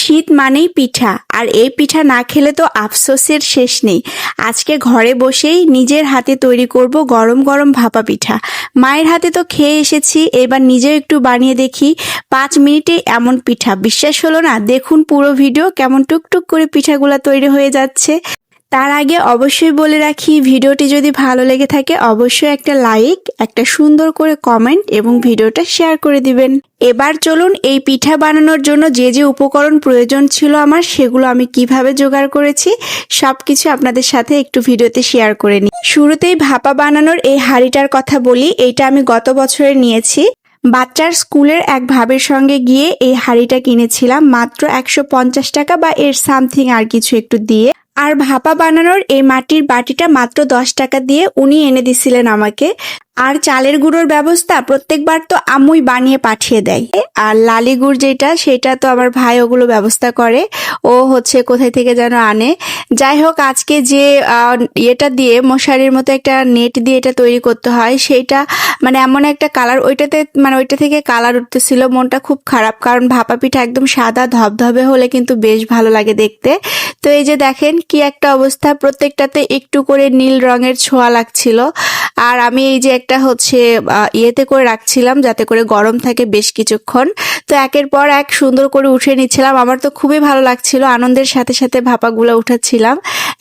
শীত মানেই পিঠা, আর এই পিঠা না খেলে তো আফসোসের শেষ নেই। আজকে ঘরে বসেই নিজের হাতে তৈরি করব গরম গরম ভাপা পিঠা। মায়ের হাতে তো খেয়ে এসেছি, এবার নিজেও একটু বানিয়ে দেখি। 5 মিনিটে এমন পিঠা, বিশ্বাস হলো না? দেখুন পুরো ভিডিও, কেমন টুকটুক করে পিঠাগুলা তৈরি হয়ে যাচ্ছে। তার আগে অবশ্যই বলে রাখি, ভিডিওটি যদি ভালো লেগে থাকে অবশ্যই একটা লাইক, একটা সুন্দর করে কমেন্ট এবং ভিডিওটা শেয়ার করে দিবেন। এবার চলুন এই পিঠা বানানোর জন্য যে যে উপকরণ প্রয়োজন ছিল আমার, সেগুলো আমি কিভাবে জোগাড় করেছি সবকিছু আপনাদের সাথে একটু ভিডিওতে শেয়ার করে নিই। শুরুতেই ভাপা বানানোর এই হাঁড়িটার কথা বলি। এইটা আমি গত বছরে নিয়েছি। বাচ্চার স্কুলের এক ভাবের সঙ্গে গিয়ে এই হাঁড়িটা কিনেছিলাম মাত্র 150 টাকা বা এর সামথিং আর কিছু একটু দিয়ে। আর ভাপা বানানোর এই মাটির বাটিটা মাত্র 10 টাকা দিয়ে উনি এনে দিছিলেন আমাকে। আর চালের গুঁড়োর ব্যবস্থা প্রত্যেকবার তো আম্মুই বানিয়ে পাঠিয়ে দেয়। আর লালি গুড় যেটা, সেটা তো আমার ভাই ওগুলো ব্যবস্থা করে। ও হচ্ছে কোথায় থেকে যেন আনে। যাই হোক, আজকে যে ইয়েটা দিয়ে মশারির মতো একটা নেট দিয়ে এটা তৈরি করতে হয়, সেইটা মানে এমন একটা কালার, ওইটা থেকে কালার উঠতেছিল। মনটা খুব খারাপ, কারণ ভাপা পিঠা একদম সাদা ধবধবে হলে কিন্তু বেশ ভালো লাগে দেখতে। তো এই যে দেখেন কি একটা অবস্থা, প্রত্যেকটাতে একটু করে নীল রঙের ছোঁয়া লাগছিল। আর আমি এই যে একটা হচ্ছে ইয়েতে করে রাখছিলাম যাতে করে গরম থাকে বেশ কিছুক্ষণ। তো একের পর এক সুন্দর করে উঠিয়ে নিচ্ছিলাম। আমার তো খুবই ভালো লাগছিল, আনন্দের সাথে সাথে ভাপাগুলো উঠাচ্ছিলাম।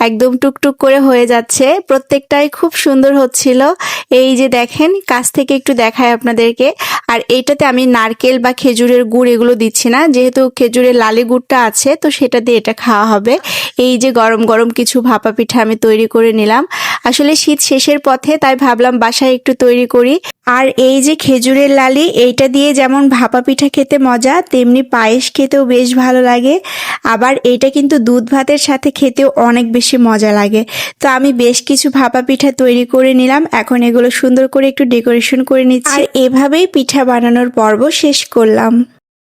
একদম টুকটুক করে হয়ে যাচ্ছে, প্রত্যেকটাই খুব সুন্দর হচ্ছিল। এই যে দেখেন, কাছ থেকে একটু দেখায় আপনাদেরকে। আর এইটাতে আমি নারকেল বা খেজুরের গুড় এগুলো দিচ্ছি না, যেহেতু খেজুরের লালি গুড়টা আছে তো সেটা দিয়ে এটা খাওয়া হবে। এই যে গরম গরম কিছু ভাপা পিঠা আমি তৈরি করে নিলাম। আসলে শীত শেষের পথে, তাই ভাবলাম বাসায় একটু তৈরি করি। আর এই যে খেজুরের লালি, এইটা দিয়ে যেমন ভাপা পিঠা খেতে মজা, তেমনি পায়েস খেতেও বেশ ভালো লাগে। আবার এইটা কিন্তু দুধ ভাতের সাথে খেতেও অনেক বেশি মজা লাগে। তো আমি বেশ কিছু ভাপা পিঠা তৈরি করে নিলাম। এখন এগুলো সুন্দর করে একটু ডেকোরেশন করে নিচ্ছি। আর এভাবেই পিঠা বানানোর পর্ব শেষ করলাম।